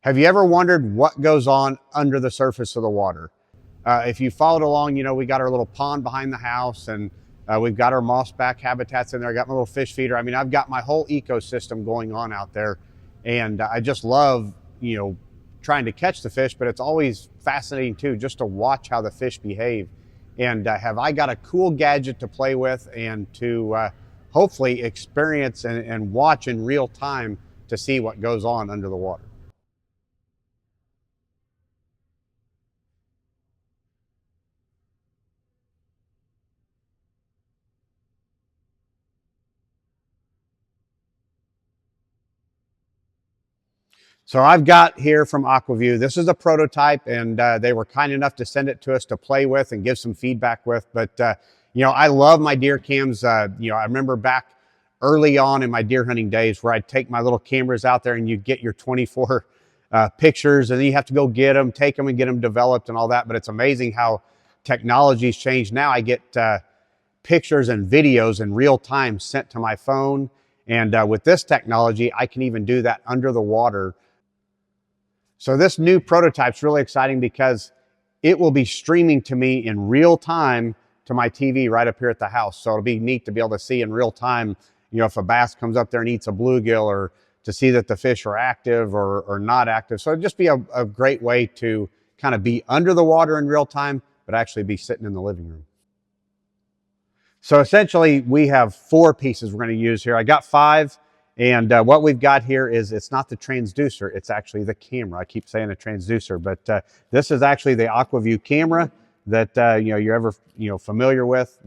Have you ever wondered what goes on under the surface of the water? If you followed along, you know, we got our little pond behind the house and we've got our mossback habitats in there. I got my little fish feeder. I mean, I've got my whole ecosystem going on out there. And I just love, you know, trying to catch the fish, but it's always fascinating too, just to watch how the fish behave. And have I got a cool gadget to play with and to hopefully experience and watch in real time to see what goes on under the water. So I've got here from Aquavu, this is a prototype and they were kind enough to send it to us to play with and give some feedback with. But, you know, I love my deer cams. You know, I remember back early on in my deer hunting days where I'd take my little cameras out there and you get your 24 pictures and then you have to go get them, take them and get them developed and all that. But it's amazing how technology's changed. Now I get pictures and videos in real time sent to my phone. And with this technology, I can even do that under the water. So this new prototype is really exciting because it will be streaming to me in real time to my TV right up here at the house. So it'll be neat to be able to see in real time, you know, if a bass comes up there and eats a bluegill, or to see that the fish are active or not active. So it'd just be a great way to kind of be under the water in real time, but actually be sitting in the living room. So essentially we have 4 pieces we're going to use here. I got 5. And what we've got here is, it's not the transducer, it's actually the camera. I keep saying a transducer, but this is actually the Aquavu camera that you know, you're ever, you know, familiar with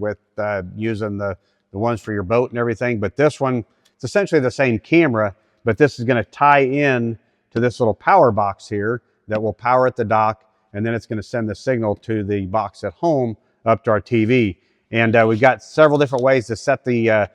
using the ones for your boat and everything. But this one, it's essentially the same camera, but this is going to tie in to this little power box here that will power at the dock, and then it's going to send the signal to the box at home up to our TV. And we've got several different ways to set the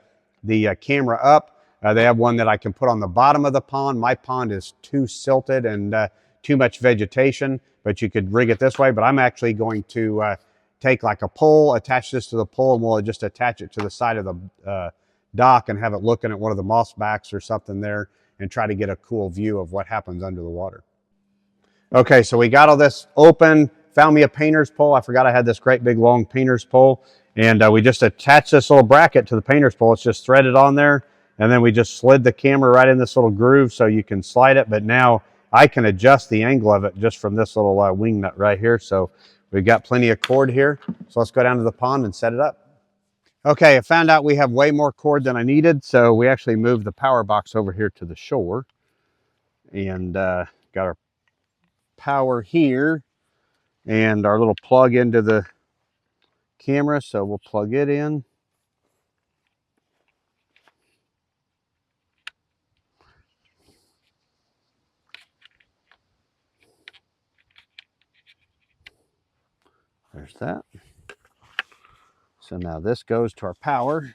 camera up. They have one that I can put on the bottom of the pond. My pond is too silted and too much vegetation, but you could rig it this way. But I'm actually going to take like a pole, attach this to the pole, and we'll just attach it to the side of the dock and have it looking at one of the moss backs or something there and try to get a cool view of what happens under the water. Okay, so we got all this open, found me a painter's pole. I forgot I had this great big long painter's pole. And we just attached this little bracket to the painter's pole. It's just threaded on there. And then we just slid the camera right in this little groove so you can slide it. But now I can adjust the angle of it just from this little wing nut right here. So we've got plenty of cord here. So let's go down to the pond and set it up. Okay, I found out we have way more cord than I needed. So we actually moved the power box over here to the shore. And got our power here and our little plug into the camera. So we'll plug it in. There's that. So now this goes to our power.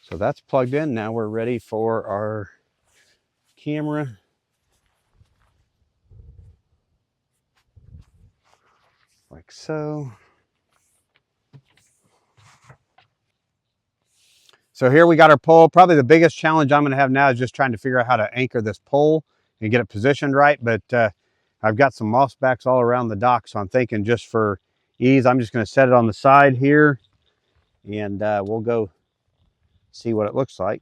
So that's plugged in. Now we're ready for our camera. Like so. So here we got our pole. Probably the biggest challenge I'm going to have now is just trying to figure out how to anchor this pole and get it positioned right. But I've got some moss backs all around the dock. So I'm thinking just for ease, I'm just going to set it on the side here and we'll go see what it looks like.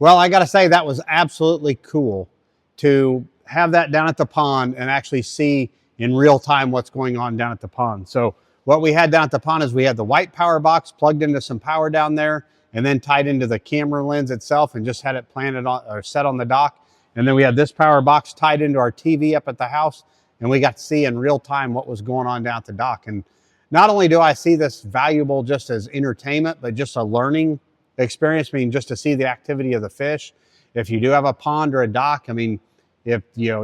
Well, I got to say that was absolutely cool to have that down at the pond and actually see in real time what's going on down at the pond. So what we had down at the pond is we had the white power box plugged into some power down there and then tied into the camera lens itself and just had it planted on or set on the dock. And then we had this power box tied into our TV up at the house, and we got to see in real time what was going on down at the dock. And not only do I see this valuable just as entertainment, but just a learning experience, I mean, just to see the activity of the fish. If you do have a pond or a dock, I mean, if you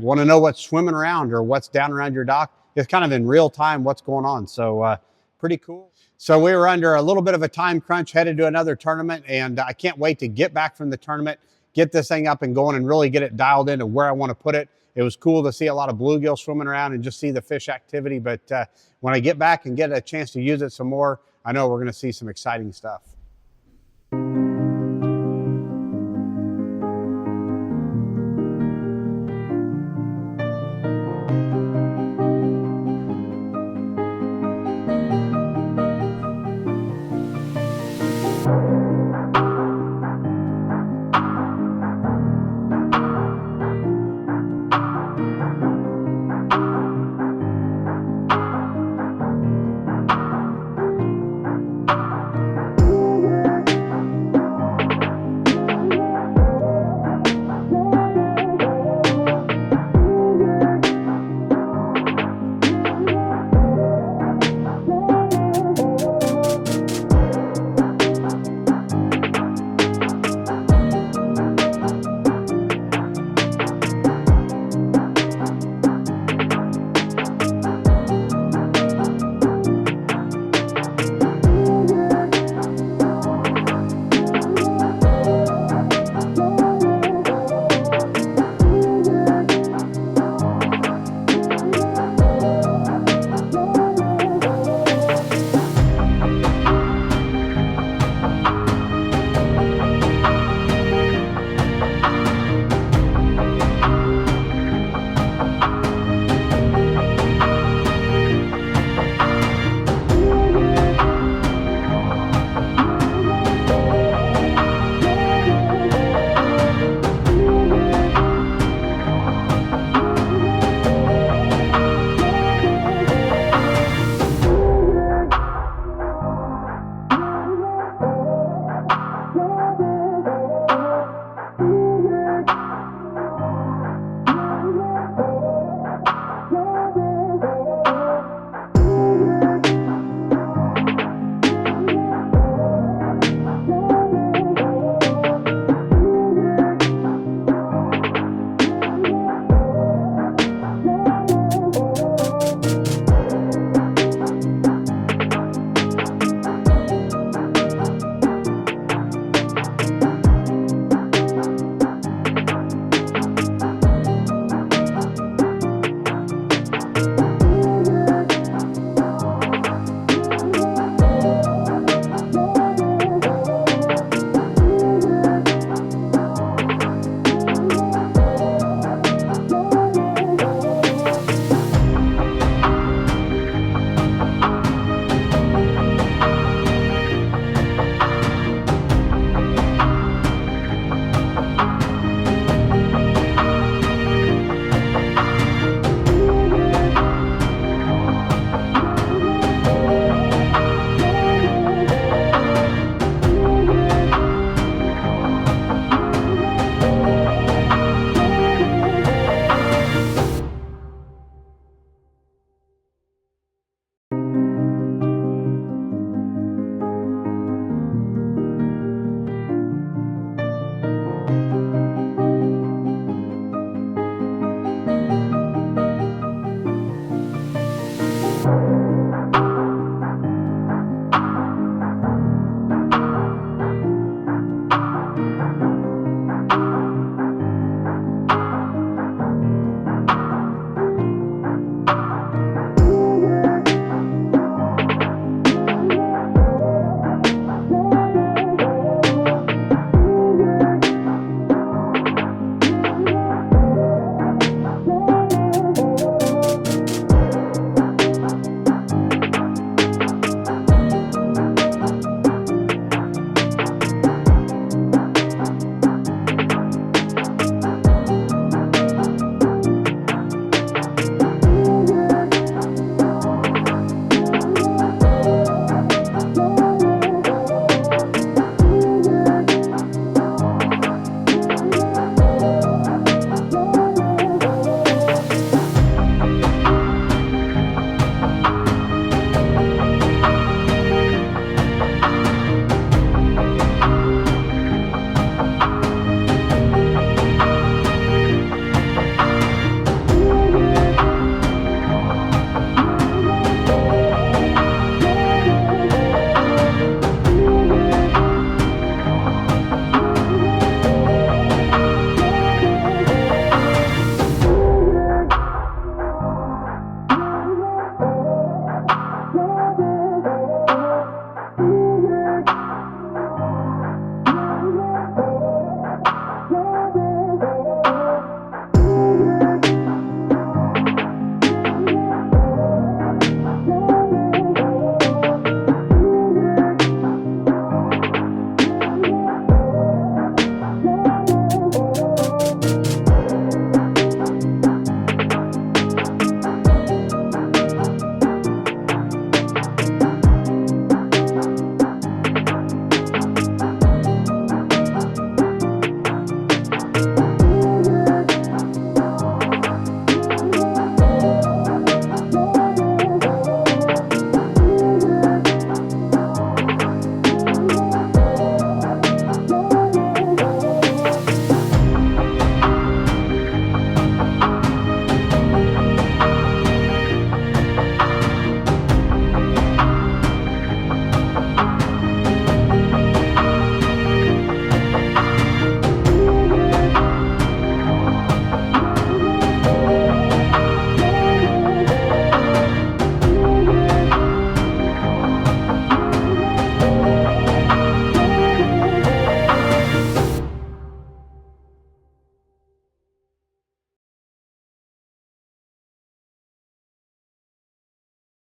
want to know what's swimming around or what's down around your dock, it's kind of in real time what's going on. So pretty cool. So we were under a little bit of a time crunch, headed to another tournament, and I can't wait to get back from the tournament, get this thing up and going and really get it dialed into where I want to put it. It was cool to see a lot of bluegill swimming around and just see the fish activity. But when I get back and get a chance to use it some more, I know we're going to see some exciting stuff.